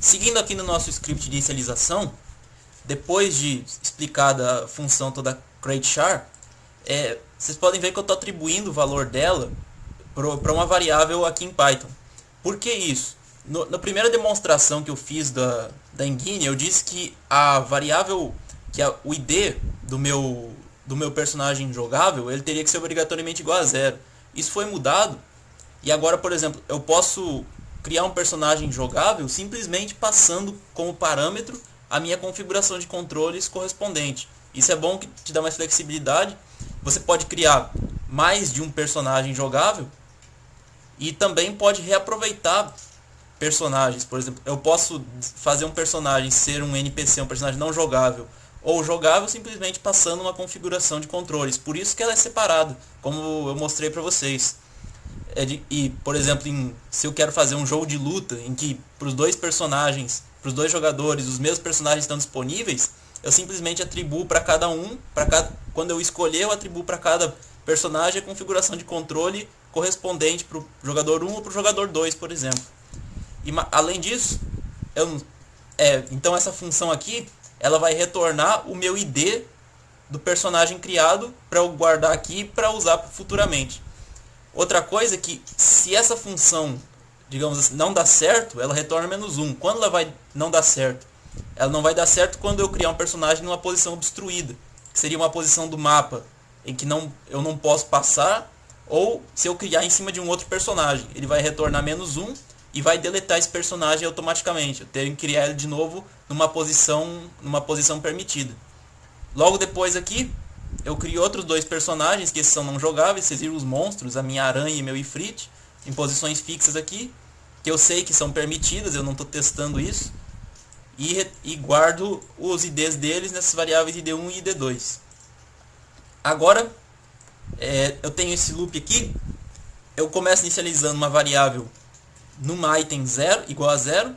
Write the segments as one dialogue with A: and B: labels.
A: Seguindo aqui no nosso script de inicialização, depois de explicada a função toda createChar, vocês podem ver que eu estou atribuindo o valor dela para uma variável aqui em Python. Por que isso? Na primeira demonstração que eu fiz da Engine, eu disse que a variável, o ID do meu personagem jogável, ele teria que ser obrigatoriamente igual a zero. Isso foi mudado e agora, por exemplo, eu posso criar um personagem jogável simplesmente passando como parâmetro a minha configuração de controles correspondente. Isso é bom, que te dá mais flexibilidade. Você pode criar mais de um personagem jogável e também pode reaproveitar personagens. Por exemplo, eu posso fazer um personagem ser um NPC, um personagem não jogável, ou jogável simplesmente passando uma configuração de controles. Por isso que ela é separada, como eu mostrei para vocês. E, por exemplo, se eu quero fazer um jogo de luta em que para os dois personagens, para os dois jogadores, os mesmos personagens estão disponíveis, eu simplesmente atribuo para cada um, quando eu escolher, eu atribuo para cada personagem a configuração de controle correspondente para o jogador 1 ou para o jogador 2, por exemplo. E além disso, então essa função aqui, ela vai retornar o meu ID do personagem criado para eu guardar aqui para usar futuramente. Outra coisa é que se essa função, digamos assim, não dá certo, ela retorna -1. Quando ela vai não dar certo? Ela não vai dar certo quando eu criar um personagem numa posição obstruída, que seria uma posição do mapa em que eu não posso passar, ou se eu criar em cima de um outro personagem. Ele vai retornar -1 e vai deletar esse personagem automaticamente. Eu tenho que criar ele de novo numa posição permitida. Logo depois aqui, eu crio outros dois personagens, que esses são não jogáveis. Vocês viram os monstros, a minha aranha e meu Ifrit, em posições fixas aqui, que eu sei que são permitidas, eu não estou testando isso. E guardo os IDs deles nessas variáveis ID1 e ID2. Agora, eu tenho esse loop aqui. Eu começo inicializando uma variável numa item 0, igual a 0,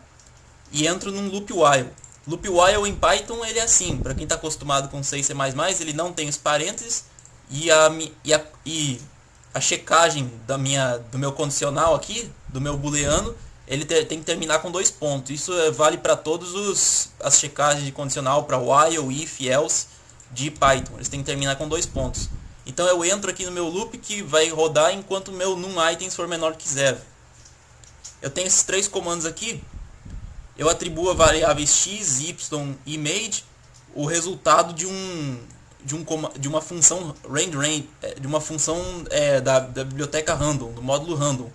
A: e entro num loop while. Loop while em Python ele é assim, para quem está acostumado com C e C++, ele não tem os parênteses e a checagem do meu condicional aqui, do meu booleano, ele tem que terminar com 2 pontos. Isso vale para todas as checagens de condicional, para while, if, else de Python. Eles têm que terminar com 2 pontos. Então eu entro aqui no meu loop que vai rodar enquanto o meu num_items for menor que 0. Eu tenho esses 3 comandos aqui. Eu atribuo a variáveis x, y e made o resultado de uma função range, de uma função da biblioteca random, do módulo random,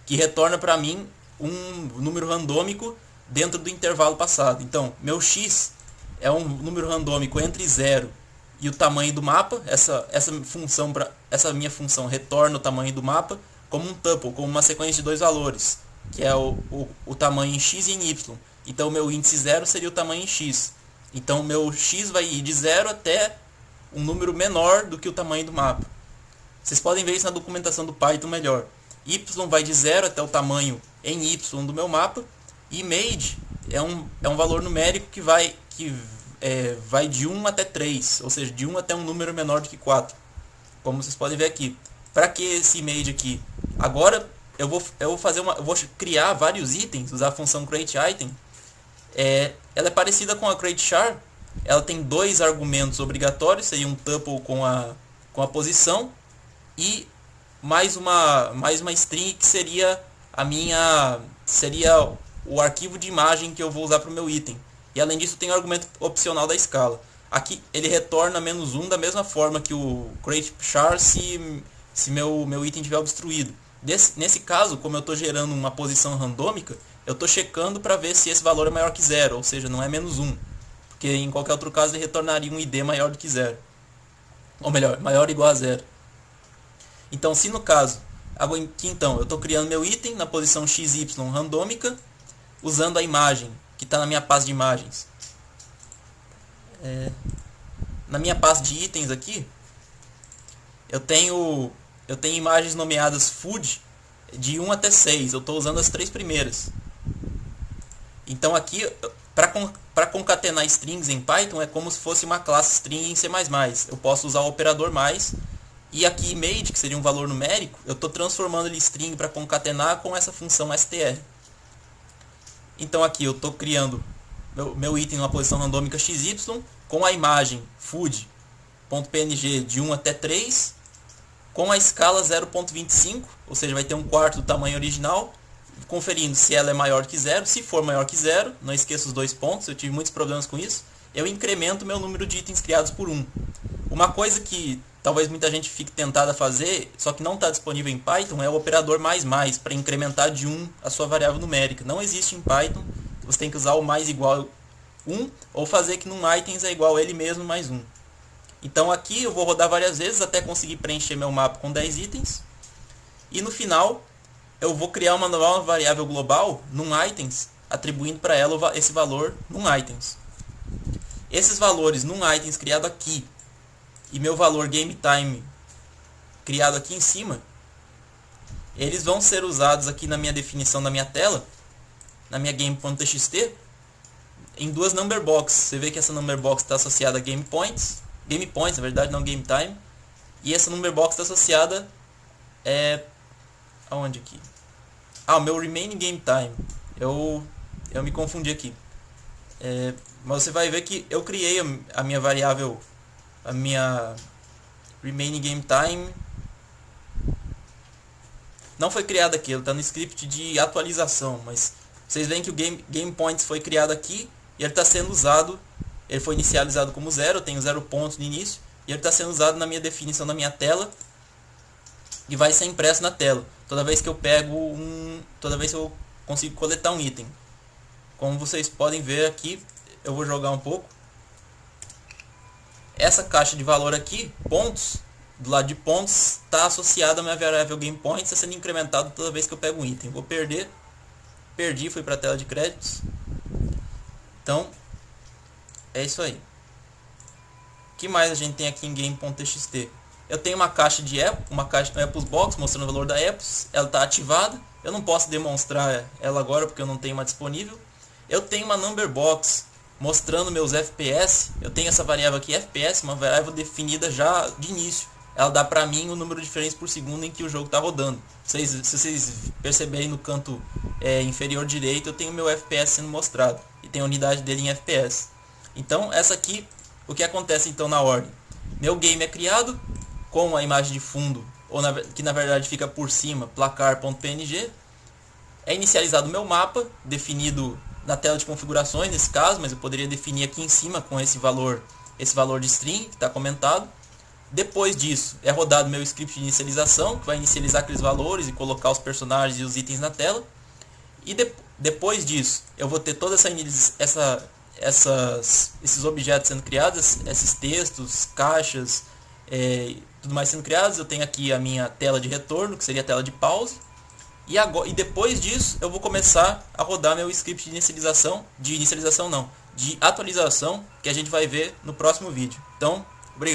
A: que retorna para mim um número randômico dentro do intervalo passado. Então, meu x é um número randômico entre 0 e o tamanho do mapa. Essa minha função retorna o tamanho do mapa como um tuple, como uma sequência de 2 valores, que é o tamanho em x e em y. Então, meu índice 0 seria o tamanho em x. Então, meu x vai ir de 0 até um número menor do que o tamanho do mapa. Vocês podem ver isso na documentação do Python melhor. Y vai de 0 até o tamanho em y do meu mapa. E made é um valor numérico que vai de 1 até 3. Ou seja, de 1 até um número menor do que 4. Como vocês podem ver aqui. Para que esse made aqui? Agora eu vou criar vários itens, usar a função createItem. Ela é parecida com a createChar. Ela tem 2 argumentos obrigatórios, seria um tuple com a posição e mais uma string que seria o arquivo de imagem que eu vou usar para o meu item. E além disso tem o argumento opcional da escala. Aqui ele retorna -1 da mesma forma que o createChar se meu item estiver obstruído. Nesse caso, como eu estou gerando uma posição randômica, eu estou checando para ver se esse valor é maior que 0, ou seja, não é -1. Porque em qualquer outro caso ele retornaria um ID maior do que 0. Ou melhor, maior ou igual a 0. Então, se no caso, eu estou criando meu item na posição XY randômica, usando a imagem que está na minha pasta de imagens. Na minha pasta de itens aqui, eu tenho imagens nomeadas food de 1 até 6. Eu estou usando as 3 primeiras. Então aqui, para concatenar strings em Python, é como se fosse uma classe string em C++. Eu posso usar o operador mais. E aqui made, que seria um valor numérico, eu estou transformando ele em string para concatenar com essa função str. Então aqui eu estou criando meu item numa posição randômica XY com a imagem food.png de 1 até 3, com a escala 0.25, ou seja, vai ter 1/4 do tamanho original, conferindo se ela é maior que 0. Se for maior que 0, não esqueça os 2 pontos, eu tive muitos problemas com isso, eu incremento meu número de itens criados por 1. Uma coisa que talvez muita gente fique tentada a fazer, só que não está disponível em Python, é o operador mais, para incrementar de 1 a sua variável numérica. Não existe em Python, você tem que usar o mais igual 1, ou fazer que num items é igual a ele mesmo mais 1. Então aqui eu vou rodar várias vezes até conseguir preencher meu mapa com 10 itens. E no final eu vou criar uma nova variável global num items, atribuindo para ela esse valor num items. Esses valores num items criado aqui e meu valor GameTime criado aqui em cima, eles vão ser usados aqui na minha definição da minha tela, na minha game.txt, em duas number boxes. Você vê que essa number box está associada a game points, na verdade, não GameTime, e essa number box está associada aonde aqui? O meu remaining GameTime. Eu me confundi aqui. Mas você vai ver que eu criei a minha variável, a minha remaining GameTime não foi criada aqui, ela está no script de atualização, mas vocês veem que o game points foi criado aqui e ele está sendo usado, ele foi inicializado como 0, eu tenho 0 pontos no início, e ele está sendo usado na minha definição da minha tela e vai ser impresso na tela toda vez que eu toda vez que eu consigo coletar um item. Como vocês podem ver aqui, eu vou jogar um pouco. Essa caixa de valor aqui, pontos, do lado de pontos, está associada à minha variável GamePoints, está sendo incrementado toda vez que eu pego um item. Vou perdi, fui para a tela de créditos. Então, é isso aí. O que mais a gente tem aqui em game.txt? Eu tenho uma caixa de Apple, uma caixa Apples Box mostrando o valor da Apples, ela está ativada. Eu não posso demonstrar ela agora porque eu não tenho uma disponível. Eu tenho uma number box mostrando meus FPS. Eu tenho essa variável aqui, FPS, uma variável definida já de início. Ela dá pra mim o número de frames por segundo em que o jogo está rodando. Se vocês perceberem no canto inferior direito, eu tenho meu FPS sendo mostrado. E tem a unidade dele em FPS. Então, essa aqui, o que acontece então na ordem? Meu game é criado com a imagem de fundo, que na verdade fica por cima, placar.png. É inicializado o meu mapa, definido na tela de configurações nesse caso, mas eu poderia definir aqui em cima com esse valor de string que está comentado. Depois disso é rodado meu script de inicialização, que vai inicializar aqueles valores e colocar os personagens e os itens na tela. E depois disso eu vou ter toda esses objetos sendo criados, esses textos, caixas, tudo mais sendo criados. Eu tenho aqui a minha tela de retorno, que seria a tela de pause. E depois disso eu vou começar a rodar meu script de atualização, que a gente vai ver no próximo vídeo. Então,